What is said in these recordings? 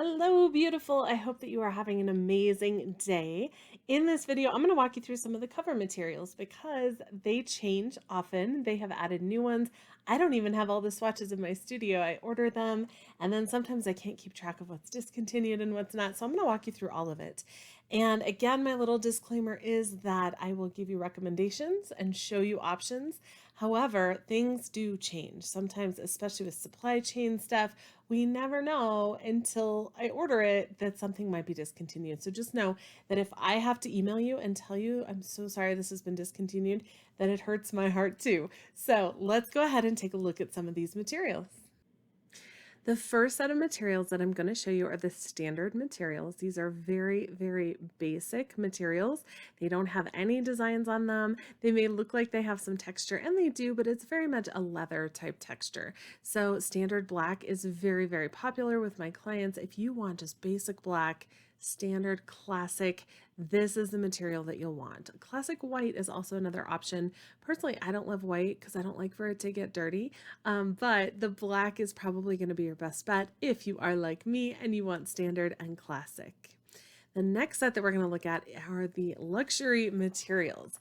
Hello, beautiful. I hope that you are having an amazing day. In this video, I'm going to walk you through some of the cover materials because they change often. They have added new ones. I don't even have all the swatches in my studio. I order them, and then sometimes I can't keep track of what's discontinued and what's not. So I'm going to walk you through all of it. And again, my little disclaimer is that I will give you recommendations and show you options. However, things do change. Sometimes, especially with supply chain stuff, we never know until I order it that something might be discontinued. So just know that if I have to email you and tell you, I'm so sorry this has been discontinued, that it hurts my heart too. So let's go ahead and take a look at some of these materials. The first set of materials that I'm going to show you are the standard materials. These are very, very basic materials. They don't have any designs on them. They may look like they have some texture, and they do, but it's very much a leather type texture. So standard black is very, very popular with my clients. If you want just basic black, standard, classic, this is the material that you'll want. Classic white is also another option. Personally, I don't love white because I don't like for it to get dirty, but the black is probably going to be your best bet if you are like me and you want standard and classic. The next set that we're going to look at are the luxury materials.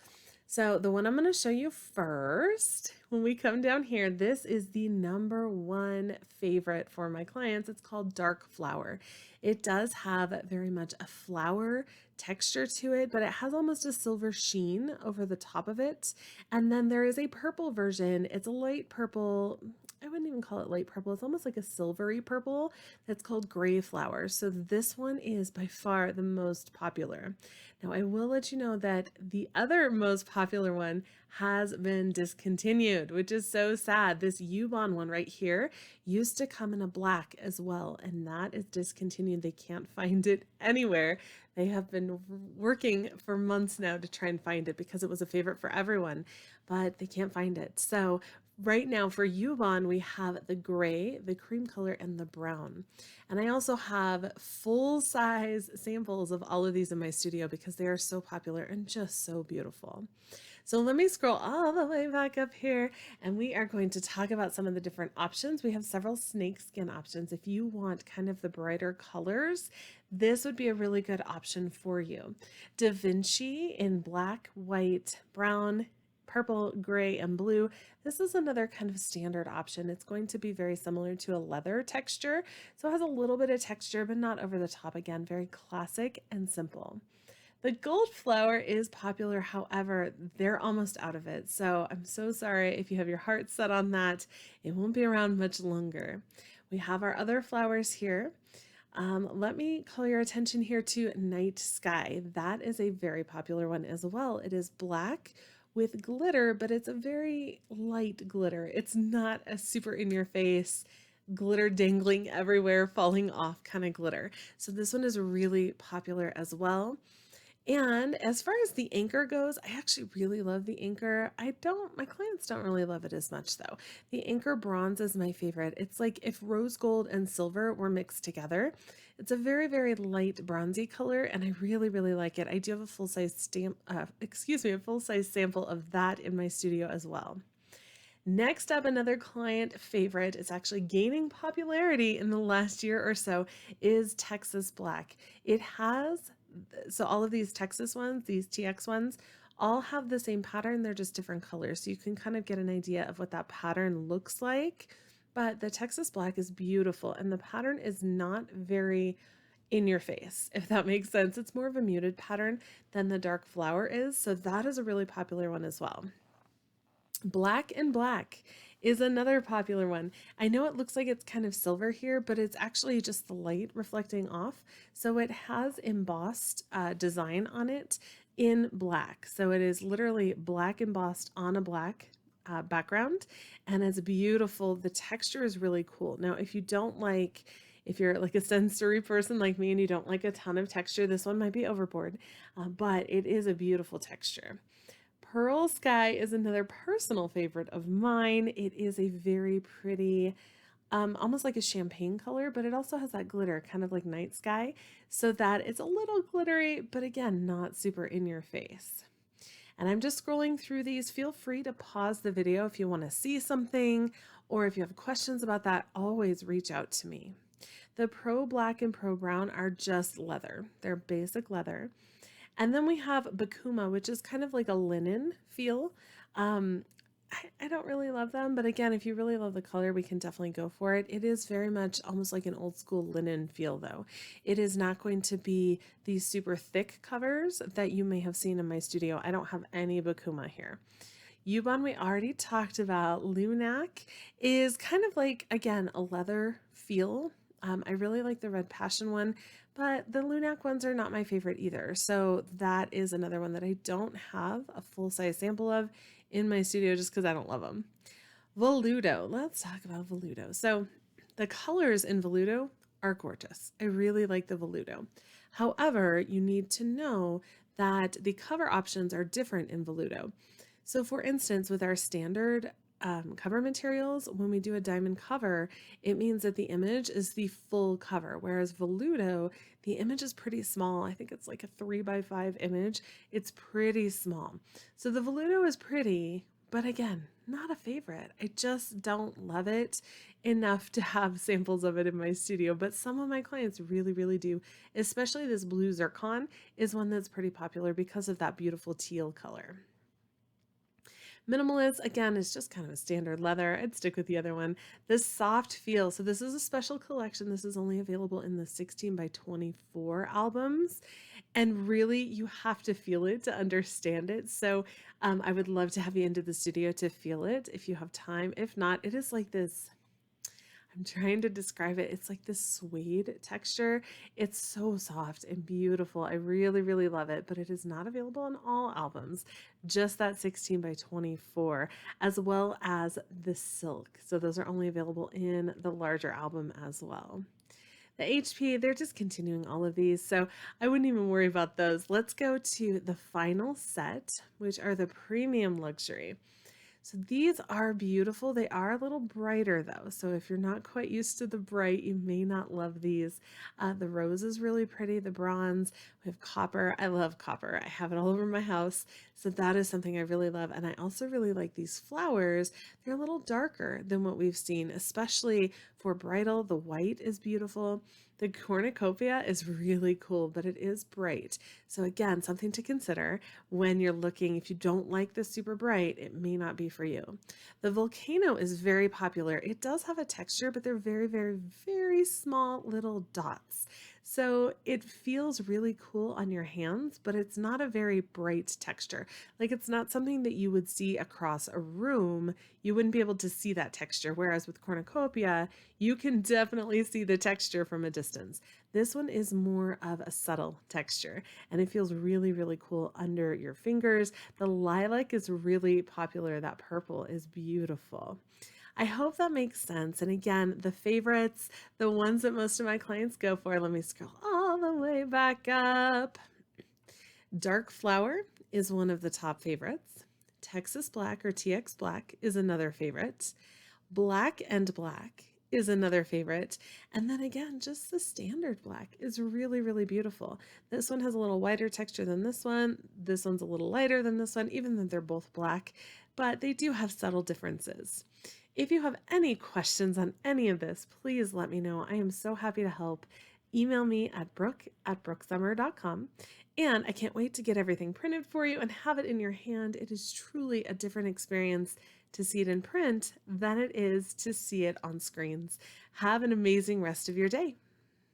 So the one I'm going to show you first, when we come down here, this is the number one favorite for my clients. It's called Dark Flower. It does have very much a flower texture to it, but it has almost a silver sheen over the top of it. And then there is a purple version. It's a light purple. I wouldn't even call it light purple. It's almost like a silvery purple that's called gray flower. So this one is by far the most popular. Now I will let you know that the other most popular one has been discontinued, which is so sad. This Ubon one right here used to come in a black as well, and that is discontinued. They can't find it anywhere. They have been working for months now to try and find it because it was a favorite for everyone, but they can't find it. So right now for Ubon, we have the gray, the cream color, and the brown. And I also have full-size samples of all of these in my studio because they are so popular and just so beautiful. So let me scroll all the way back up here, and we are going to talk about some of the different options. We have several snakeskin options. If you want kind of the brighter colors, this would be a really good option for you. Da Vinci in black, white, brown, purple, gray, and blue. This is another kind of standard option. It's going to be very similar to a leather texture. So it has a little bit of texture, but not over the top. Again, very classic and simple. The gold flower is popular, however, they're almost out of it. So I'm so sorry if you have your heart set on that. It won't be around much longer. We have our other flowers here. Let me call your attention here to Night Sky. That is a very popular one as well. It is black with glitter, but it's a very light glitter. It's not a super in your face, glitter dangling everywhere, falling off kind of glitter. So this one is really popular as well. And as far as the anchor goes, I actually really love the anchor. My clients don't really love it as much though. The anchor bronze is my favorite. It's like if rose gold and silver were mixed together. It's a very, very light bronzy color, and I really, really like it. I do have a full-size a full-size sample of that in my studio as well. Next up, another client favorite, it's actually gaining popularity in the last year or so, is Texas Black. So all of these Texas ones, these TX ones, all have the same pattern. They're just different colors. So you can kind of get an idea of what that pattern looks like. But the Texas Black is beautiful, and the pattern is not very in your face, if that makes sense. It's more of a muted pattern than the dark flower is. So that is a really popular one as well. Black and Black is another popular one. I know it looks like it's kind of silver here, but it's actually just the light reflecting off. So it has embossed design on it in black. So it is literally black embossed on a black background, and it's beautiful. The texture is really cool. Now, if you're like a sensory person like me and you don't like a ton of texture, this one might be overboard, but it is a beautiful texture. Pearl Sky is another personal favorite of mine. It is a very pretty, almost like a champagne color, but it also has that glitter, kind of like night sky, so that it's a little glittery, but again, not super in your face. And I'm just scrolling through these. Feel free to pause the video if you want to see something, or if you have questions about that, always reach out to me. The Pro Black and Pro Brown are just leather. They're basic leather. And then we have Bakuma, which is kind of like a linen feel. Um, I don't really love them, but again, if you really love the color, we can definitely go for it. It is very much almost like an old school linen feel, though. It is not going to be these super thick covers that you may have seen in my studio. I don't have any Bakuma here. Yubon we already talked about. Lunac is kind of like, again, a leather feel. I really like the Red Passion one, but the Lunac ones are not my favorite either. So that is another one that I don't have a full-size sample of in my studio just because I don't love them. Veludo. Let's talk about Veludo. So the colors in Veludo are gorgeous. I really like the Veludo. However, you need to know that the cover options are different in Veludo. So for instance, with our standard cover materials, when we do a diamond cover, it means that the image is the full cover, whereas Veludo, the image is pretty small. I think it's like a 3x5 image. It's pretty small. So the Veludo is pretty, but again, not a favorite. I just don't love it enough to have samples of it in my studio, but some of my clients really, really do. Especially this blue zircon is one that's pretty popular because of that beautiful teal color. Minimalist, again, is just kind of a standard leather. I'd stick with the other one. This soft feel. So this is a special collection. This is only available in the 16x24 albums. And really, you have to feel it to understand it. So I would love to have you into the studio to feel it if you have time. If not, it is like this. I'm trying to describe it. It's like this suede texture. It's so soft and beautiful. I really, really love it, but it is not available on all albums, just that 16x24, as well as the silk. So those are only available in the larger album as well. The HP, they're just continuing all of these, so I wouldn't even worry about those. Let's go to the final set, which are the premium luxury. So these are beautiful. They are a little brighter though. So if you're not quite used to the bright, you may not love these. The rose is really pretty. The bronze, we have copper. I love copper. I have it all over my house. So that is something I really love. And I also really like these flowers. They're a little darker than what we've seen, especially for bridal. The white is beautiful. The cornucopia is really cool, but it is bright. So again, something to consider when you're looking. If you don't like this super bright, it may not be for you. The volcano is very popular. It does have a texture, but they're very, very, very small little dots. So it feels really cool on your hands, but it's not a very bright texture. Like it's not something that you would see across a room. You wouldn't be able to see that texture. Whereas with cornucopia, you can definitely see the texture from a distance. This one is more of a subtle texture and it feels really, really cool under your fingers. The lilac is really popular. That purple is beautiful. I hope that makes sense. And again, the favorites, the ones that most of my clients go for, let me scroll all the way back up. Dark Flower is one of the top favorites. Texas Black or TX Black is another favorite. Black and Black is another favorite. And then again, just the standard black is really, really beautiful. This one has a little whiter texture than this one. This one's a little lighter than this one, even though they're both black, but they do have subtle differences. If you have any questions on any of this, please let me know. I am so happy to help. Email me at brooke@brookesummer.com. And I can't wait to get everything printed for you and have it in your hand. It is truly a different experience to see it in print than it is to see it on screens. Have an amazing rest of your day.